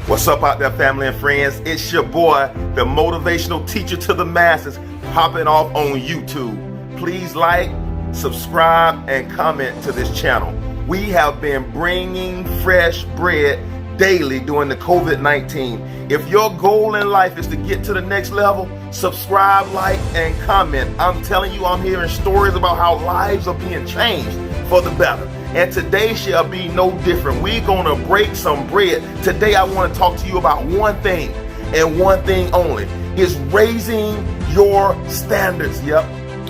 What's up out there, family and friends? It's your boy, the motivational teacher to the masses, popping off on YouTube. Please like, subscribe, and comment to this channel. We have been bringing fresh bread daily during the COVID-19. If your goal in life is to get to the next level, subscribe, like, and comment. I'm telling you, I'm hearing stories about how lives are being changed for the better. And today shall be no different. We're gonna break some bread. Today I want to talk to you about one thing and one thing only. Is raising your standards. Yep,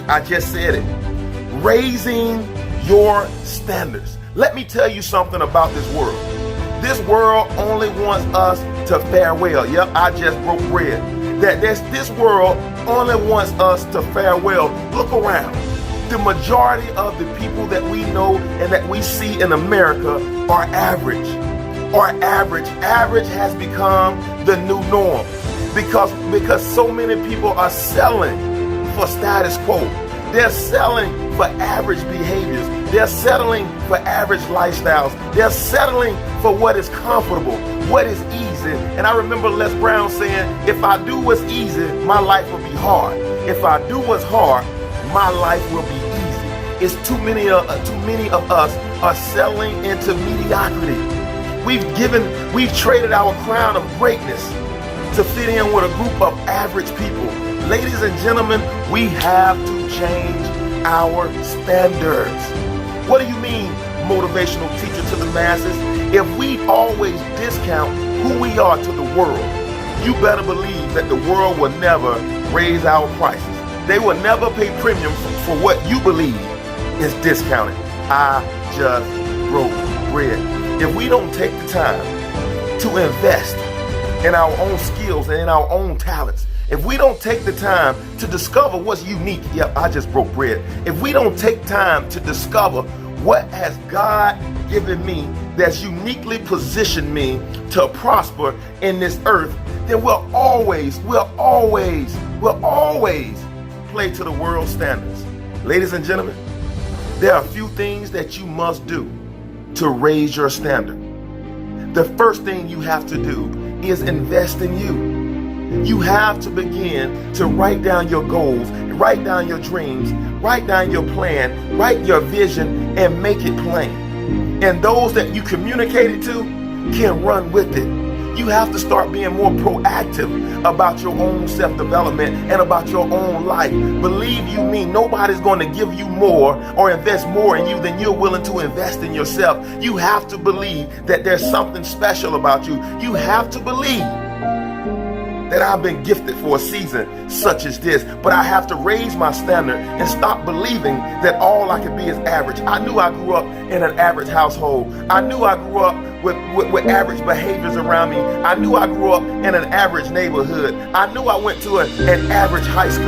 I just said it. Raising your standards. Let me tell you something about this world. This world only wants us to fare well. Yep, I just broke bread. This world only wants us to fare well. Look around. The majority of the people that we know and that we see in America are average. Average has become the new norm because so many people are selling for status quo. They're selling for average behaviors. They're settling for average lifestyles. They're settling for what is comfortable, what is easy. And I remember Les Brown saying, if I do what's easy, my life will be hard. If I do what's hard, my life will be easy. It's too many of us are selling into mediocrity. We've traded our crown of greatness to fit in with a group of average people. Ladies and gentlemen, we have to change our standards. What do you mean, motivational teacher to the masses? If we always discount who we are to the world, you better believe that the world will never raise our prices. They will never pay premium for what you believe is discounted. I just broke bread. If we don't take the time to invest in our own skills and in our own talents, if we don't take the time to discover what's unique, yep, I just broke bread. If we don't take time to discover what has God given me that's uniquely positioned me to prosper in this earth, then we'll always play to the world standards. Ladies and gentlemen, there are a few things that you must do to raise your standard. The first thing you have to do is invest in you. You have to begin to write down your goals, write down your dreams, write down your plan, write your vision, and make it plain. And those that you communicate it to can run with it. You have to start being more proactive about your own self-development and about your own life. Believe you me, nobody's going to give you more or invest more in you than you're willing to invest in yourself. You have to believe that there's something special about you. You have to believe that I've been gifted for a season such as this, but I have to raise my standard and stop believing that all I can be is average. I knew I grew up in an average household. I knew I grew up with average behaviors around me. I knew I grew up in an average neighborhood. I knew I went to an average high school.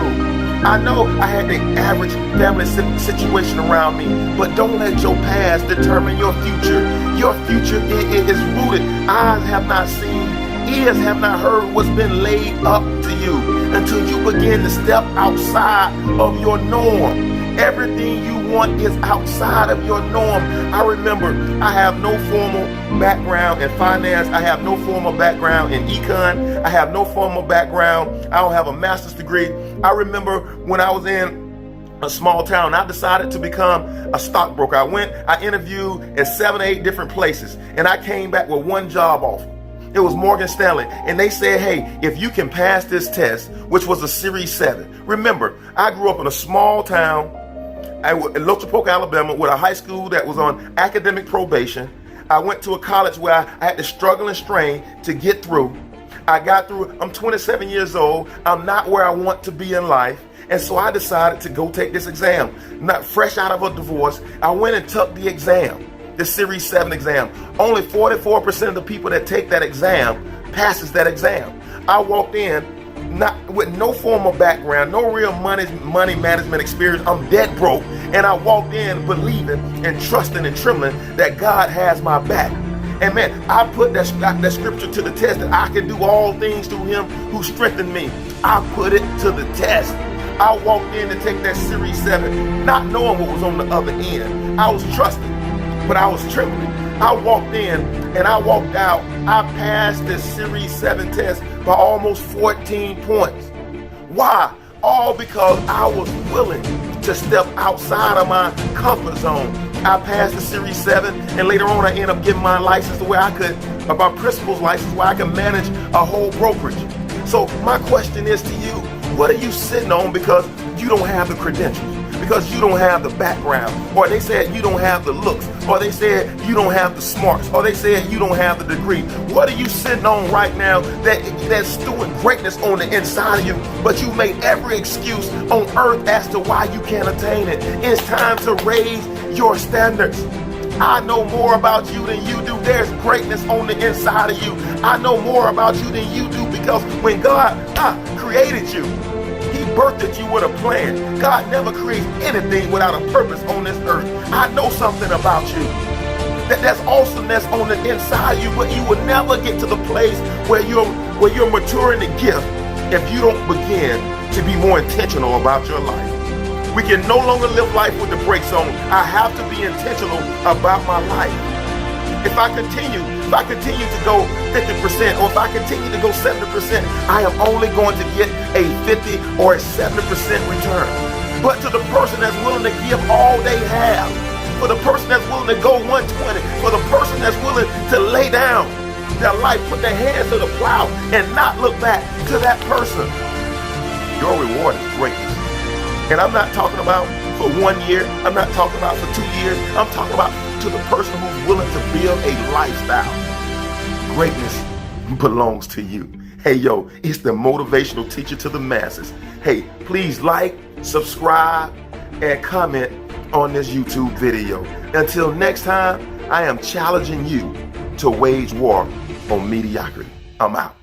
I know I had an average family situation around me, but don't let your past determine your future. Your future is rooted. Eyes have not seen, ears have not heard what's been laid up to you until you begin to step outside of your norm. Everything you want is outside of your norm. I remember I have no formal background in finance. I have no formal background in econ. I have no formal background. I don't have a master's degree. I remember when I was in a small town, I decided to become a stockbroker. I interviewed in 7 or 8 different places, and I came back with one job offer. It was Morgan Stanley, and they said, hey, if you can pass this test, which was a Series 7. Remember, I grew up in a small town in Lochapoka, Alabama, with a high school that was on academic probation. I went to a college where I had to struggle and strain to get through. I got through. I'm 27 years old. I'm not where I want to be in life. And so I decided to go take this exam. Not fresh out of a divorce, I went and took the exam, the Series 7 exam. Only 44% of the people that take that exam passes that exam. I walked in with no formal background, no real money management experience. I'm dead broke, and I walked in believing and trusting and trembling that God has my back. And man, I put that scripture to the test, that I can do all things through him who strengthened me. I put it to the test. I walked in to take that Series 7, not knowing what was on the other end. I was trusting, but I was trembling. I walked in and I walked out. I passed the Series 7 test by almost 14 points. Why? All because I was willing to step outside of my comfort zone. I passed the Series 7, and later on I ended up getting my license to where I could, my principal's license, where I could manage a whole brokerage. So my question is to you, what are you sitting on because you don't have the credentials? Because you don't have the background, or they said you don't have the looks, or they said you don't have the smarts, or they said you don't have the degree. What are you sitting on right now that's stewing greatness on the inside of you, but you made every excuse on earth as to why you can't attain it? It's time to raise your standards. I know more about you than you do. There's greatness on the inside of you. I know more about you than you do, because when God created you, He birthed you with a plan. God never creates anything without a purpose on this earth. I know something about you. That's awesomeness on the inside of you, but you will never get to the place where you're maturing the gift if you don't begin to be more intentional about your life. We can no longer live life with the brakes on. I have to be intentional about my life. If I continue to go 50%, or if I continue to go 70%, I am only going to get a 50 or a 70% return. But to the person that's willing to give all they have, for the person that's willing to go 120, for the person that's willing to lay down their life, put their hands to the plow, and not look back, to that person, your reward is greatness. And I'm not talking about for 1 year. I'm not talking about for 2 years. I'm talking about to the person who's willing to build a lifestyle. Greatness belongs to you. Hey, yo, it's the motivational teacher to the masses. Hey, please like, subscribe, and comment on this YouTube video. Until next time, I am challenging you to wage war on mediocrity. I'm out.